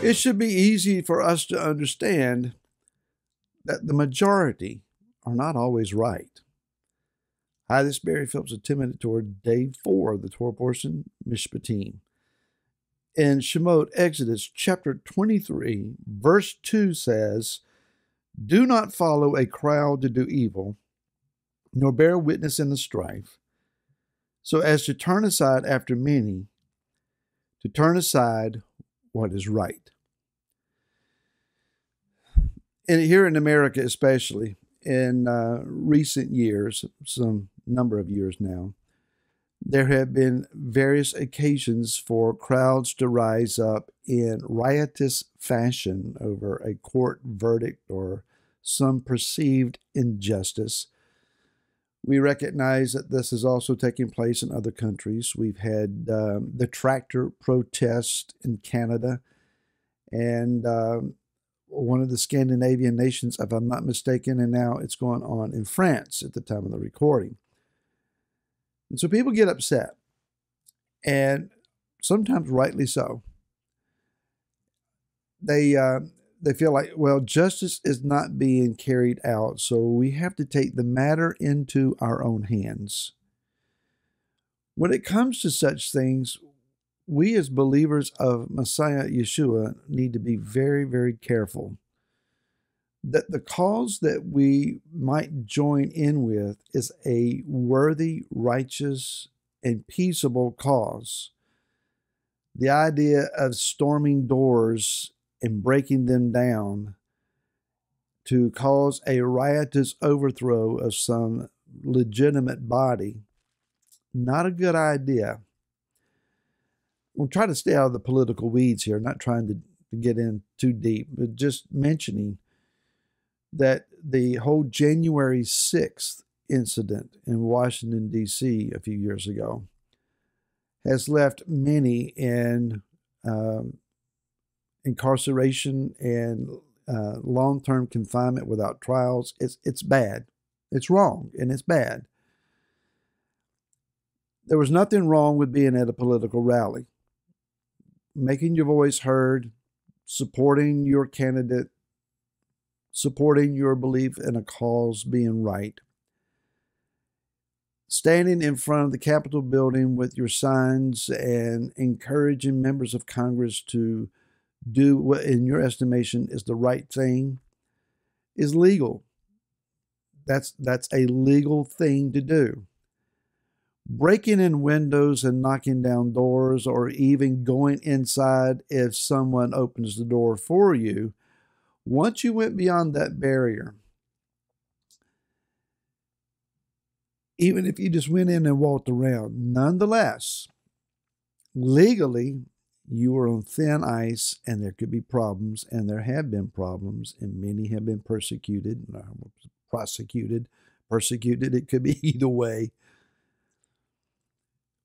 It should be easy for us to understand that the majority are not always right. Hi, this is Barry Phillips with 10 Minute Torah, day 4 of the Torah portion, Mishpatim. In Shemot, Exodus chapter 23, verse 2 says, "Do not follow a crowd to do evil, nor bear witness in the strife, so as to turn aside after many, to turn aside what is right." And here in America especially, in recent years, some number of years now, there have been various occasions for crowds to rise up in riotous fashion over a court verdict or some perceived injustice. We recognize that this is also taking place in other countries. We've had the tractor protest in Canada, and one of the Scandinavian nations, if I'm not mistaken, and now it's going on in France at the time of the recording. And so people get upset, and sometimes rightly so. They feel like, well, justice is not being carried out, so we have to take the matter into our own hands. When it comes to such things, we as believers of Messiah Yeshua need to be very, very careful that the cause that we might join in with is a worthy, righteous, and peaceable cause. The idea of storming doors and breaking them down to cause a riotous overthrow of some legitimate body, not a good idea. We'll try to stay out of the political weeds here, not trying to get in too deep, but just mentioning that the whole January 6th incident in Washington, D.C. a few years ago has left many in incarceration and long-term confinement without trials. It's bad. It's wrong, and it's bad. There was nothing wrong with being at a political rally, making your voice heard, supporting your candidate, supporting your belief in a cause being right. Standing in front of the Capitol building with your signs and encouraging members of Congress to do what, in your estimation, is the right thing is legal. That's a legal thing to do. Breaking in windows and knocking down doors, or even going inside if someone opens the door for you, once you went beyond that barrier, even if you just went in and walked around, nonetheless, legally, you were on thin ice, and there could be problems, and there have been problems, and many have been persecuted. It could be either way.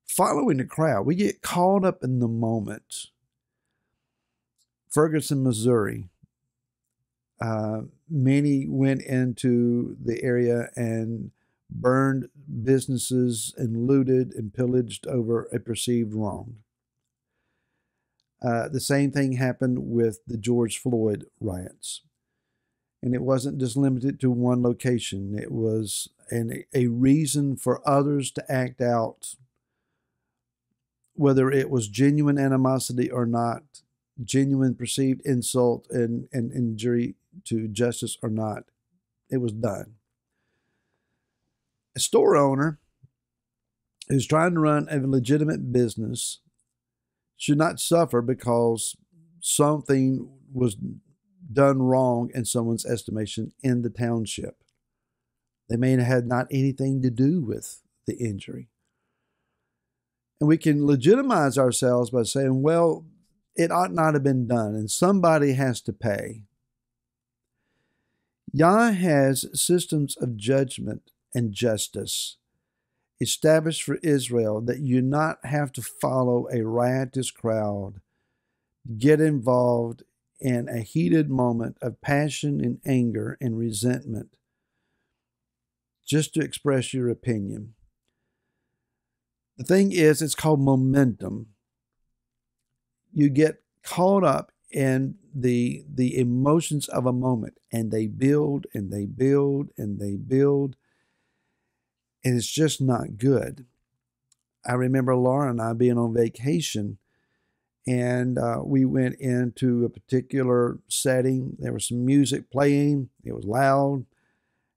Following the crowd, we get caught up in the moment. Ferguson, Missouri. Many went into the area and burned businesses and looted and pillaged over a perceived wrong. The same thing happened with the George Floyd riots. And it wasn't just limited to one location. It was a reason for others to act out, whether it was genuine animosity or not, genuine perceived insult and injury to justice or not. It was done. A store owner who's trying to run a legitimate business should not suffer because something was done wrong in someone's estimation in the township. They may have had not anything to do with the injury. And we can legitimize ourselves by saying, well, it ought not have been done, and somebody has to pay. Yah has systems of judgment and justice established for Israel that you not have to follow a riotous crowd, get involved in a heated moment of passion and anger and resentment just to express your opinion. The thing is, it's called momentum. You get caught up in the emotions of a moment, and they build and they build and they build, and it's just not good. I remember Laura and I being on vacation, and we went into a particular setting. There was some music playing. It was loud,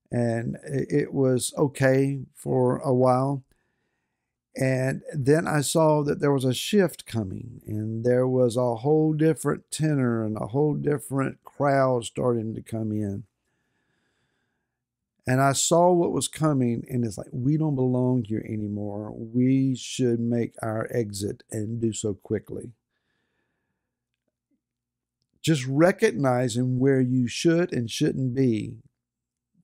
and it was okay for a while. And then I saw that there was a shift coming, and there was a whole different tenor and a whole different crowd starting to come in. And I saw what was coming, and it's like, we don't belong here anymore. We should make our exit and do so quickly. Just recognizing where you should and shouldn't be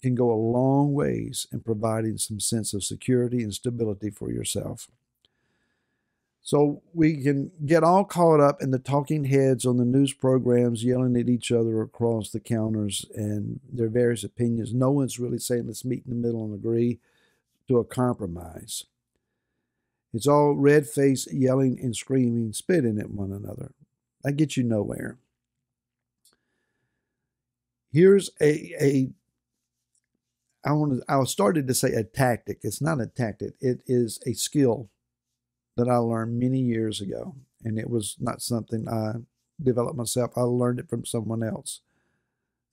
can go a long ways in providing some sense of security and stability for yourself. So we can get all caught up in the talking heads on the news programs yelling at each other across the counters and their various opinions. No one's really saying, let's meet in the middle and agree to a compromise. It's all red-faced yelling and screaming, spitting at one another. That gets you nowhere. Here's I started to say a tactic. It's not a tactic. It is a skill that I learned many years ago, and it was not something I developed myself. I learned it from someone else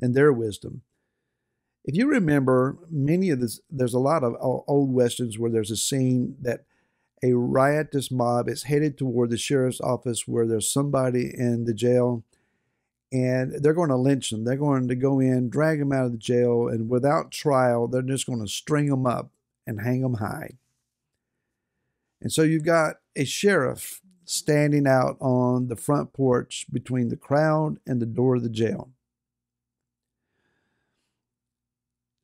and their wisdom. If you remember, there's a lot of old westerns where there's a scene that a riotous mob is headed toward the sheriff's office where there's somebody in the jail, and they're going to lynch them. They're going to go in, drag them out of the jail, and without trial, they're just going to string them up and hang them high. And so you've got a sheriff standing out on the front porch between the crowd and the door of the jail.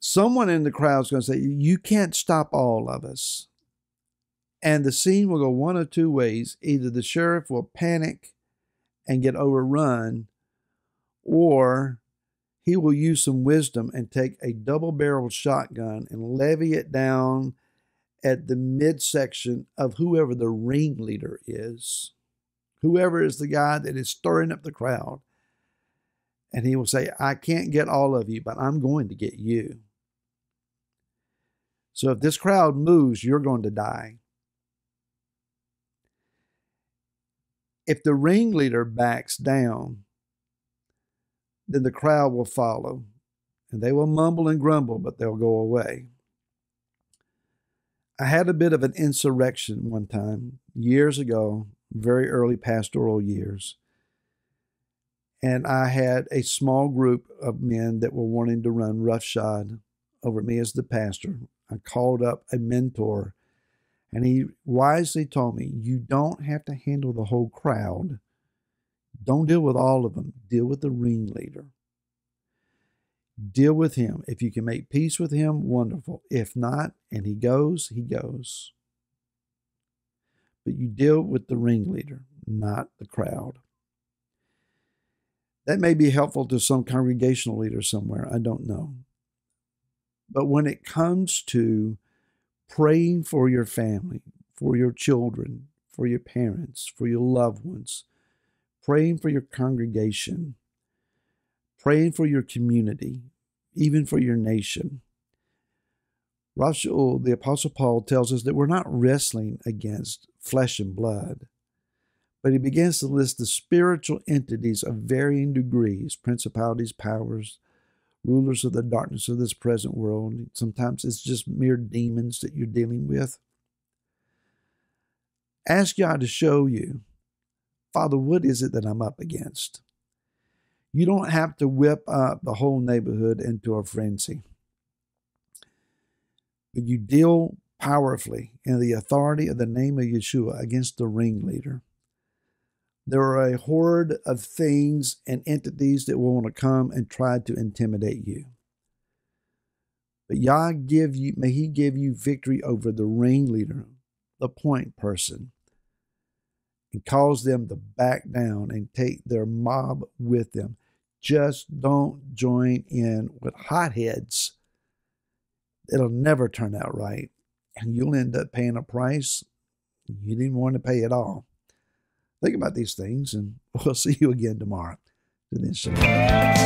Someone in the crowd is going to say, you can't stop all of us. And the scene will go one of two ways. Either the sheriff will panic and get overrun, or he will use some wisdom and take a double-barreled shotgun and levy it down at the midsection of whoever the ringleader is, whoever is the guy that is stirring up the crowd. And he will say, I can't get all of you, but I'm going to get you. So if this crowd moves, you're going to die. If the ringleader backs down, then the crowd will follow, and they will mumble and grumble, but they'll go away. I had a bit of an insurrection one time, years ago, very early pastoral years. And I had a small group of men that were wanting to run roughshod over me as the pastor. I called up a mentor, and he wisely told me, you don't have to handle the whole crowd. Don't deal with all of them. Deal with the ringleader. Deal with him. If you can make peace with him, wonderful. If not, and he goes, he goes. But you deal with the ringleader, not the crowd. That may be helpful to some congregational leader somewhere. I don't know. But when it comes to praying for your family, for your children, for your parents, for your loved ones, praying for your congregation, praying for your community, even for your nation. Rasul, the Apostle Paul, tells us that we're not wrestling against flesh and blood, but he begins to list the spiritual entities of varying degrees, principalities, powers, rulers of the darkness of this present world. Sometimes it's just mere demons that you're dealing with. Ask God to show you, Father, what is it that I'm up against? You don't have to whip up the whole neighborhood into a frenzy. But you deal powerfully in the authority of the name of Yeshua against the ringleader. There are a horde of things and entities that will want to come and try to intimidate you. But Yah may he give you victory over the ringleader, the point person, and cause them to back down and take their mob with them. Just don't join in with hotheads. It'll never turn out right, and you'll end up paying a price you didn't want to pay at all. Think about these things, and we'll see you again tomorrow. To then, Shalom.